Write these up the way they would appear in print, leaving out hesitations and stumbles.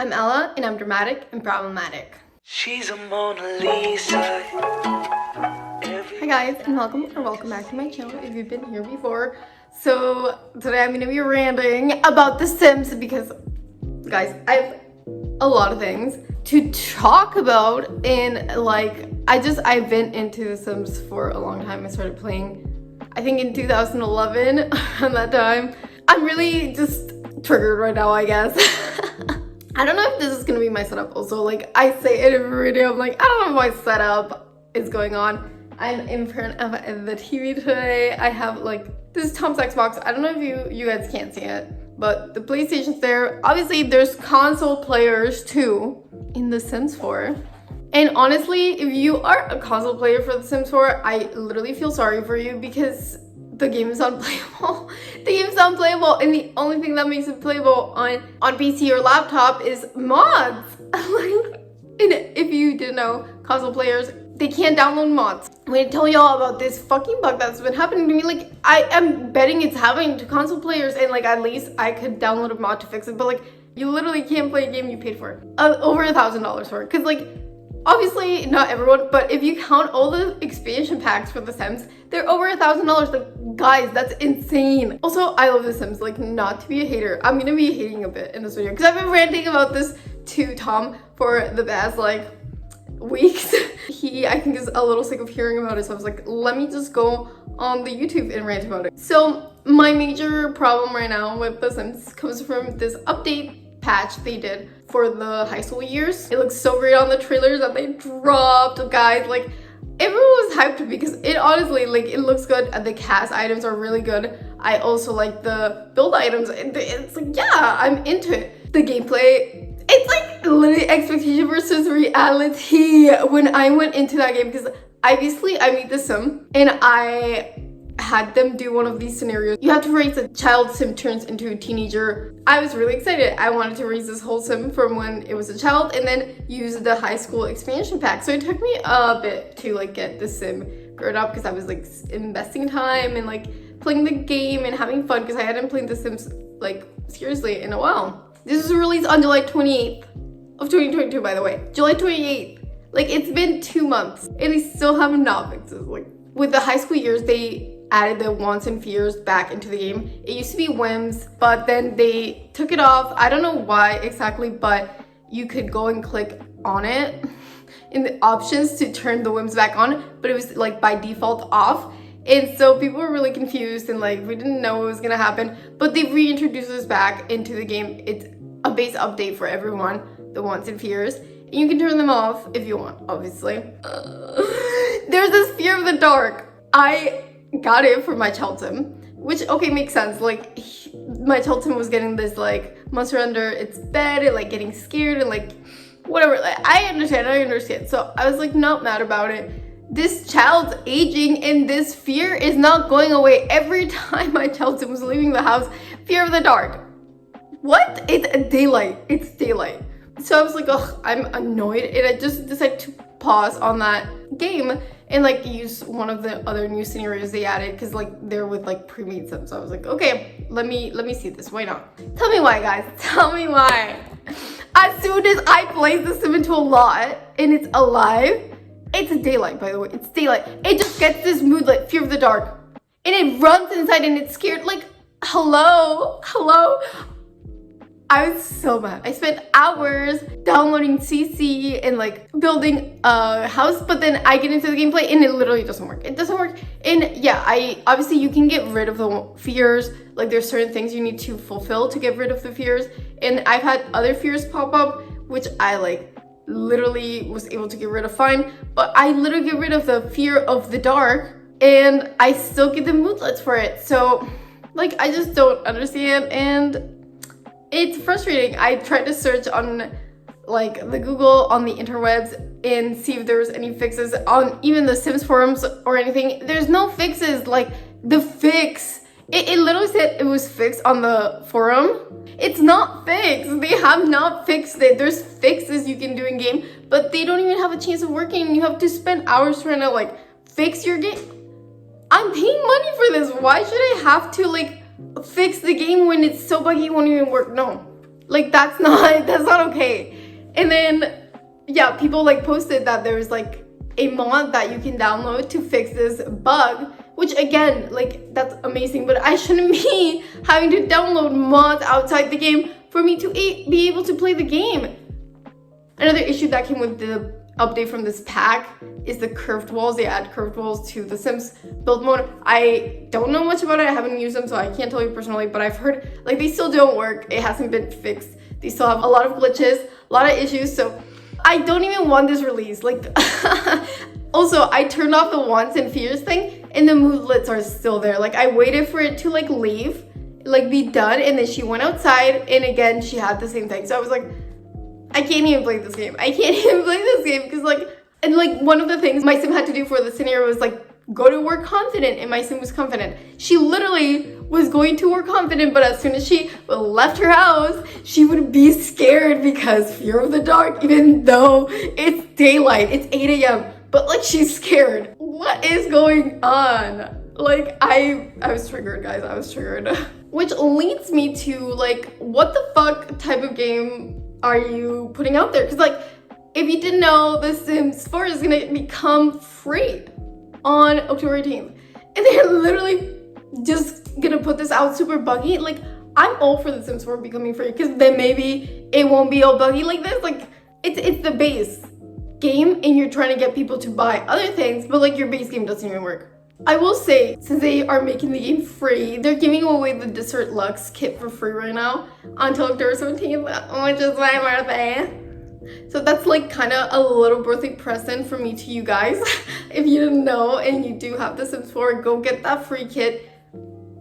I'm Ella, and I'm dramatic and problematic. She's a Mona Lisa. Hi guys, and welcome back to my channel if you've been here before. So today I'm gonna be ranting about The Sims because, guys, I have a lot of things to talk about, and I've been into The Sims for a long time. I started playing, I think, in 2011. At that time, I'm really just triggered right now, I guess. I don't know if this is gonna be my setup also. Like I say in every video, I'm like, I don't know if my setup is going on. I'm in front of the TV today. I have this is Tom's Xbox. I don't know if you guys can't see it, but the PlayStation's there. Obviously there's console players too in The Sims 4. And honestly, if you are a console player for The Sims 4, I literally feel sorry for you because the game is unplayable. The game is unplayable, and the only thing that makes it playable on PC or laptop is mods. And if you didn't know, console players, they can't download mods. I'm gonna tell y'all about this fucking bug that's been happening to me. I am betting it's happening to console players, and at least I could download a mod to fix it, but you literally can't play a game you paid for over $1,000 for it. Because obviously not everyone, but if you count all the expansion packs for The Sims, they're over $1,000. Guys, that's insane. Also, I love The Sims. Not to be a hater, I'm gonna be hating a bit in this video because I've been ranting about this to Tom for the past weeks. He, I think, is a little sick of hearing about it, so I was like, let me just go on the YouTube and rant about it. So my major problem right now with The Sims comes from this update patch they did for the high school years. It looks so great on the trailers that they dropped, guys. Everyone was hyped because it honestly, it looks good. The cast items are really good. I also like the build items. It's yeah, I'm into it. The gameplay, it's literally expectation versus reality when I went into that game, because obviously I made the Sim and I had them do one of these scenarios. You have to raise a child Sim turns into a teenager. I was really excited. I wanted to raise this whole Sim from when it was a child and then use the high school expansion pack. So it took me a bit to get the Sim grown up because I was investing time and playing the game and having fun because I hadn't played The Sims seriously in a while. This was released on July 28th of 2022, by the way. July 28th. It's been 2 months and they still have not fixed this. With the high school years, they added the wants and fears back into the game. It used to be whims, but then they took it off. I don't know why exactly, but you could go and click on it in the options to turn the whims back on, but it was by default off. And so people were really confused and we didn't know what was gonna happen, but they reintroduced this back into the game. It's a base update for everyone, the wants and fears. And you can turn them off if you want, obviously. There's this fear of the dark. I got it for my child Sim, which, okay, makes sense. My child Sim was getting this monster under its bed and getting scared and whatever. I understand. So I was not mad about it. This child's aging and this fear is not going away. Every time my child Sim was leaving the house, fear of the dark. What? It's daylight. So I was ugh, I'm annoyed, and I just decided to pause on that game and use one of the other new scenarios they added because they're with pre-made Sims. So I was okay, let me see this. Why not? Tell me why, guys. Tell me why. As soon as I place the Sim into a lot and it's alive, it's daylight, by the way. It's daylight. It just gets this mood fear of the dark, and it runs inside and it's scared. Hello. I was so mad. I spent hours downloading CC and building a house, but then I get into the gameplay and it literally doesn't work. It doesn't work. And yeah, obviously you can get rid of the fears. There's certain things you need to fulfill to get rid of the fears. And I've had other fears pop up, which I literally was able to get rid of fine. But I literally get rid of the fear of the dark and I still get the moodlets for it. So I just don't understand, and it's frustrating. I tried to search on the Google, on the interwebs, and see if there was any fixes on even the Sims forums or anything. There's no fixes. The fix, it literally said it was fixed on the forum. It's not fixed. They have not fixed it. There's fixes you can do in game, but they don't even have a chance of working. You have to spend hours trying to fix your game. I'm paying money for this. Why should I have to fix the game when it's so buggy it won't even work? No. Like that's not okay. And then yeah, people like posted that there's like a mod that you can download to fix this bug, which again, like that's amazing, but I shouldn't be having to download mods outside the game for me to be able to play the game. Another issue that came with the update from this pack is the curved walls. They add curved walls to the Sims build mode. I don't know much about it. I haven't used them, so I can't tell you personally, but I've heard like they still don't work. It hasn't been fixed. They still have a lot of glitches, a lot of issues, so I don't even want this release. Like, also, I turned off the wants and fears thing, and the moodlets are still there. Like, I waited for it to like leave, like be done, and then she went outside, and again, she had the same thing. So I was like, I can't even play this game. I can't even play this game because like, and like one of the things my sim had to do for the scenario was like go to work confident, and my sim was confident. She literally was going to work confident, but as soon as she left her house, she would be scared because fear of the dark, even though it's daylight, it's 8 a.m. But like she's scared. What is going on? Like I was triggered, guys. I was triggered. Which leads me to like, what the fuck type of game are you putting out there? Because like, if you didn't know, The Sims 4 is gonna become free on October 18th. And they're literally just gonna put this out super buggy. Like, I'm all for The Sims 4 becoming free because then maybe it won't be all buggy like this. Like, it's the base game and you're trying to get people to buy other things, but like your base game doesn't even work. I will say, since they are making the game free, they're giving away the Dessert Lux kit for free right now until October 17th, which is my birthday. So that's like kind of a little birthday present from me to you guys. If you didn't know and you do have The Sims 4, go get that free kit.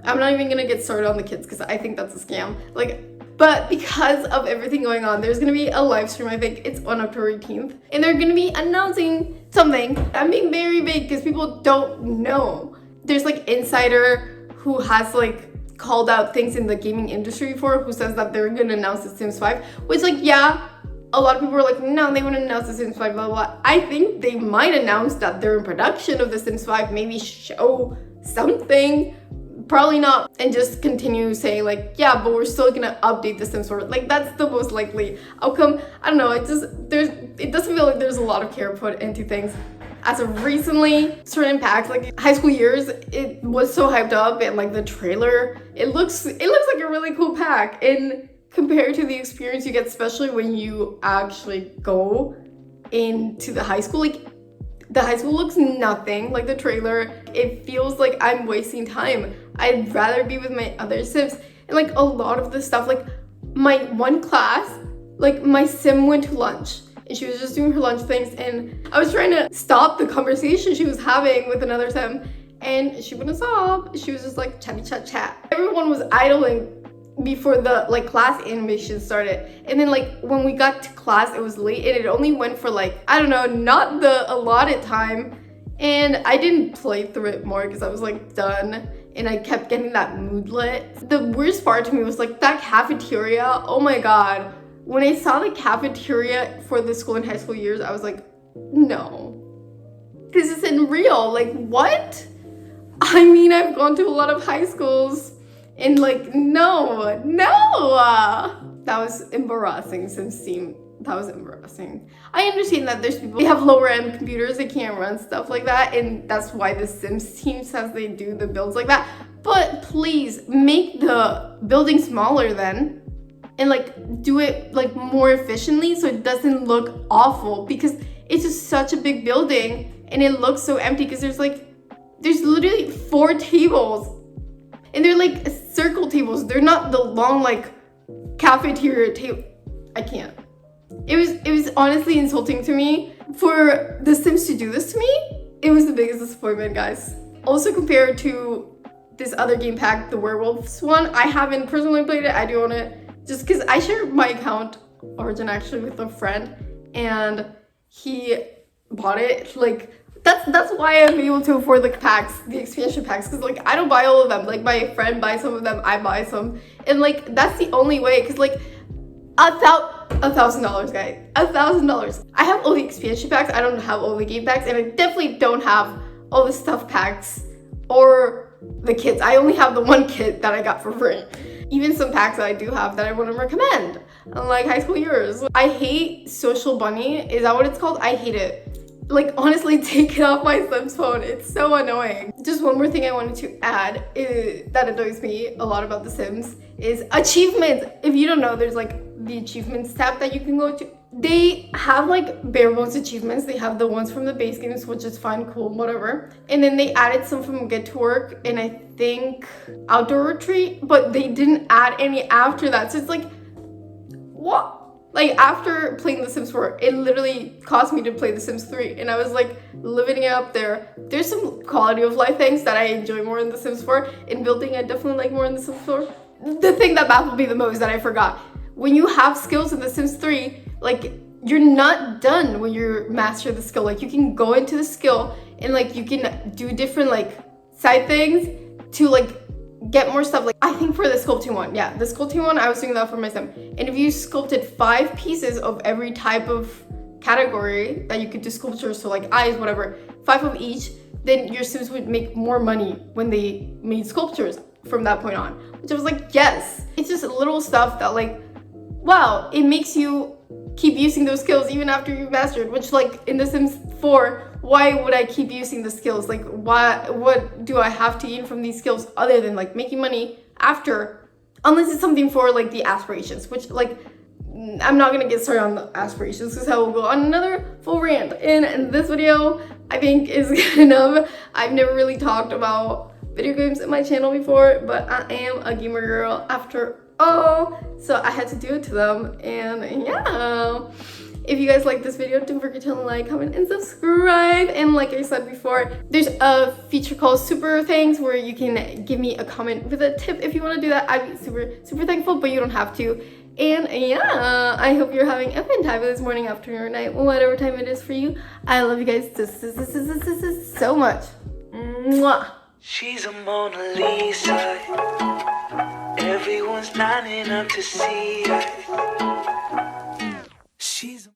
I'm not even gonna get started on the kits because I think that's a scam. But because of everything going on, there's gonna be a live stream. I think it's on October 18th, and they're gonna be announcing something. I'm being very vague because people don't know. There's like insider who has like called out things in the gaming industry before, who says that they're gonna announce The Sims 5, which like, yeah, a lot of people are like, no, they wouldn't announce The Sims 5, blah, blah, blah. I think they might announce that they're in production of The Sims 5, maybe show something, probably not, and just continue saying like, yeah, but we're still gonna update The Sims 4. Like, that's the most likely outcome. I don't know, it doesn't feel like there's a lot of care put into things. As of recently, certain packs, like High School Years, it was so hyped up, and like the trailer, it looks like a really cool pack, and compared to the experience you get, especially when you actually go into the high school, like the high school looks nothing like the trailer. It feels like I'm wasting time. I'd rather be with my other Sims. And like a lot of the stuff, like my one class, like my Sim went to lunch and she was just doing her lunch things, and I was trying to stop the conversation she was having with another Sim, and she wouldn't stop. She was just like chatty chat. Everyone was idling before the like class animation started, and then like when we got to class it was late and it only went for like, I don't know, not the allotted time, and I didn't play through it more because I was like done, and I kept getting that moodlet. The worst part to me was like that cafeteria. Oh my god, when I saw the cafeteria for the School and High School Years, I was like, no, this isn't real. Like, what? I mean, I've gone to a lot of high schools, and like, no. That was embarrassing, Sims team. That was embarrassing. I understand that there's people, they have lower end computers, they can't run stuff like that, and that's why the Sims team says they do the builds like that. But please make the building smaller then, and like do it like more efficiently so it doesn't look awful, because it's just such a big building and it looks so empty because there's literally 4 tables. And they're like circle tables. They're not the long like cafeteria table. I can't. It was honestly insulting to me. For the Sims to do this to me, it was the biggest disappointment, guys. Also, compared to this other game pack, the werewolves one, I haven't personally played it. I do own it just because I share my account origin actually with a friend, and he bought it. Like, that's why I'm able to afford the packs, the expansion packs, because like I don't buy all of them. Like my friend buys some of them, I buy some, and like that's the only way. Because like $1,000, guys, $1,000. I have all the expansion packs. I don't have all the game packs, and I definitely don't have all the stuff packs or the kits. I only have the one kit that I got for free. Even some packs that I do have that I wouldn't recommend, like High School Years. I hate Social Bunny. Is that what it's called? I hate it. Like, honestly, take it off my Sims phone. It's so annoying. Just one more thing I wanted to add that annoys me a lot about The Sims is achievements. If you don't know, there's like the achievements tab that you can go to. They have like bare bones achievements. They have the ones from the base games, which is fine, cool, whatever. And then they added some from Get to Work and I think Outdoor Retreat, but they didn't add any after that. So it's like, what? Like, after playing The Sims 4, it literally caused me to play The Sims 3, and I was like living it up there. There's some quality of life things that I enjoy more in The Sims 4. In building, I definitely like more in The Sims 4. The thing that baffled me the most that I forgot, when you have skills in The Sims 3, like, you're not done when you master the skill. Like, you can go into the skill and like you can do different like side things to like get more stuff. Like, I think for the sculpting one, yeah, the sculpting one, I was doing that for my sim. And if you sculpted 5 pieces of every type of category that you could do sculptures, so like eyes, whatever, 5 of each, then your sims would make more money when they made sculptures from that point on. Which I was like, yes. It's just little stuff that like, wow, it makes you keep using those skills even after you've mastered, which like in The Sims 4, why would I keep using the skills? Like, what do I have to gain from these skills other than like making money after? Unless it's something for like the aspirations, which like, I'm not gonna get started on the aspirations because I will go on another full rant. And this video, I think, is good enough. I've never really talked about video games in my channel before, but I am a gamer girl after all, so I had to do it to them. And yeah, if you guys like this video, don't forget to like, comment, and subscribe. And like I said before, there's a feature called Super Thanks where you can give me a comment with a tip. If you want to do that, I'd be super thankful, but you don't have to. And yeah, I hope you're having a fabulous morning, afternoon, or night, whatever time it is for you. I love you guys so much. Mwah. She's a Mona Lisa. Everyone's lining up to see her.